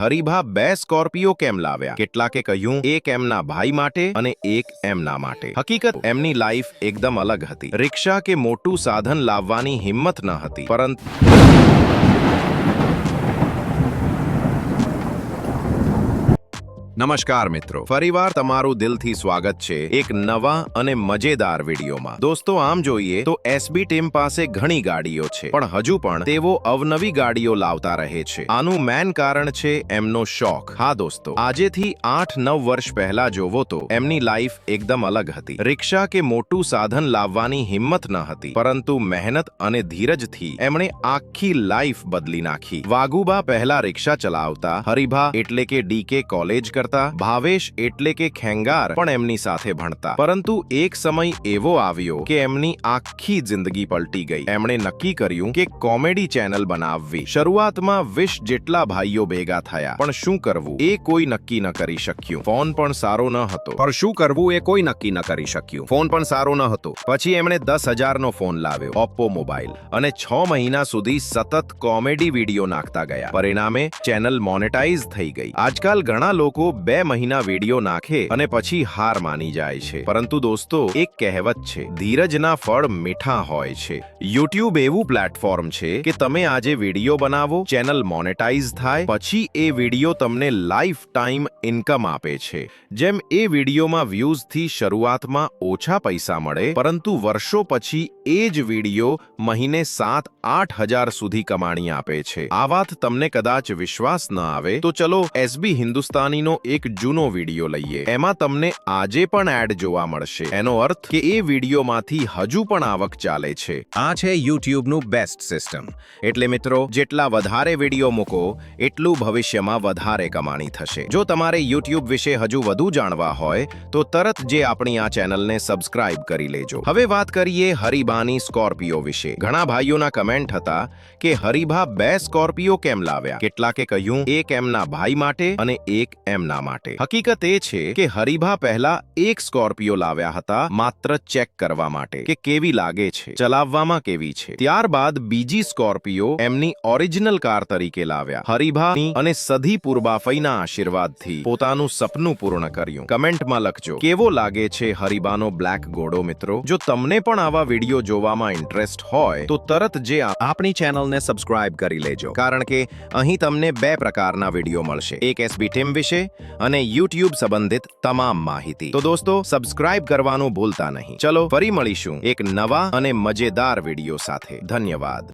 હરીભા બે સ્કોર્પિયો કેમ લાવ્યા? કેટલાકે કહ્યું એક એમના ભાઈ માટે અને એક એમના માટે. હકીકત એમની લાઈફ એકદમ અલગ હતી. રિક્ષા કે મોટું સાધન લાવવાની હિંમત ન હતી, પરંતુ નમસ્કાર મિત્રો, ફરીવાર તમારું દિલથી સ્વાગત છે એક નવા અને મજેદાર વિડીયોમાં. દોસ્તો, આમ જોઈએ તો એસબી ટીમ પાસે ઘણી ગાડીઓ છે, પણ હજુ પણ તેઓ અવનવી ગાડીઓ લાવતા રહે છે. આનું મેન કારણ છે એમનો શોખ. હા દોસ્તો, આજેથી 8-9 વર્ષ પહેલા જોવો તો એમની લાઈફ એકદમ અલગ હતી. રિક્ષા કે મોટું સાધન લાવવાની હિંમત ન હતી, પરંતુ મહેનત અને ધીરજથી એમણે આખી લાઈફ બદલી નાખી. વાઘુબા પહેલા રિક્ષા ચલાવતા, હરીભા એટલે કે ડીકે કોલેજ કરતા, ભાવેશ એટલે કે ખેંગાર પણ એમની સાથે ભણતા. પરંતુ એક સમય એવો આવ્યો કે એમની આખી જિંદગી પલટી ગઈ. એમણે નક્કી કર્યું કે કોમેડી ચેનલ બનાવવી. શરૂઆતમાં 20 જેટલા ભાઈઓ ભેગા થયા, પણ શું કરવું એ કોઈ નક્કી ન કરી શક્યું. ફોન પણ સારો ન હતો. ફોન પણ સારો ન હતો. પછી એમણે 10,000 નો ફોન લાવ્યો, ઓપ્પો મોબાઈલ, અને 6 મહિના સુધી સતત કોમેડી વિડીયો નાખતા ગયા. પરિણામે ચેનલ મોનેટાઇઝ થઈ ગઈ. આજકાલ ઘણા લોકો 2 મહિના વિડીયો નાખે અને પછી હાર માની જાય છે. પરંતુ દોસ્તો, એક કહેવત છે, ધીરજના ફળ મીઠા હોય છે. યુટ્યુબ એવું પ્લેટફોર્મ છે કે તમે આજે વિડીયો બનાવો, ચેનલ મોનેટાઇઝ થાય, પછી એ વિડીયો તમને લાઈફ ટાઈમ ઇન્કમ આપે છે. જેમ એ વિડીયોમાં વ્યૂઝથી શરૂઆતમાં ઓછા પૈસા મળે, પરંતુ વર્ષો પછી એ જ વિડીયો મહિને 7-8 હજાર સુધી કમાણી આપે છે. આ વાત તમને કદાચ વિશ્વાસ ન આવે તો ચલો એસબી હિન્દુસ્તાનીનો એક જૂનો વિડીયો લઈએ. એમાં તમને આજે પણ એડ જોવા મળશે. એનો અર્થ કે એ વિડીયોમાંથી હજુ પણ આવક ચાલે છે. આ છે યુટ્યુબનું બેસ્ટ સિસ્ટમ. એટલે મિત્રો, જેટલા વધારે વિડીયો મૂકો એટલું ભવિષ્યમાં વધારે કમાણી થશે. જો તમારે યુટ્યુબ વિશે હજુ વધુ જાણવા હોય તો તરત જે આપણી આ ચેનલને સબસ્ક્રાઇબ કરી લેજો. હવે વાત કરીએ હરીભાની સ્કોર્પિયો વિશે. ઘણા ભાઈઓના કમેન્ટ હતા કે હરીભા 2 સ્કોર્પિયો કેમ લાવ્યા? કેટલાકે કહ્યું એક એમના ભાઈ માટે અને એક એમના માટે. હકીકત એ છે કે હરીભા પહેલા એક સ્કોર્પિયો લાવ્યા હતા, માત્ર ચેક કરવા માટે કે કેવી લાગે છે, ચલાવવામાં કેવી છે. ત્યારબાદ બીજી સ્કોર્પિયો એમની ઓરિજિનલ કાર તરીકે લાવ્યા. હરીભાની અને સધી પૂર્બાફઈના આશીર્વાદથી પોતાનું સપનું પૂર્ણ કર્યું. કમેન્ટમાં લખજો કેવો લાગે છે હરીભાનો બ્લેક ઘોડો. મિત્રો, જો તમને પણ આવા વિડીયો જોવામાં ઇન્ટરેસ્ટ હોય તો તરત જે આપણી ચેનલને સબસ્ક્રાઇબ કરી લેજો, કારણ કે અહીં તમને 2 પ્રકારના વિડીયો મળશે, એક એસબી ટીમ વિશે અને યુટ્યુબ સંબંધિત તમામ માહિતી. તો દોસ્તો, સબસ્ક્રાઇબ કરવાનું ભૂલતા નહીં. ચલો ફરી મળીશું એક નવા અને મજેદાર વિડીયો સાથે. ધન્યવાદ.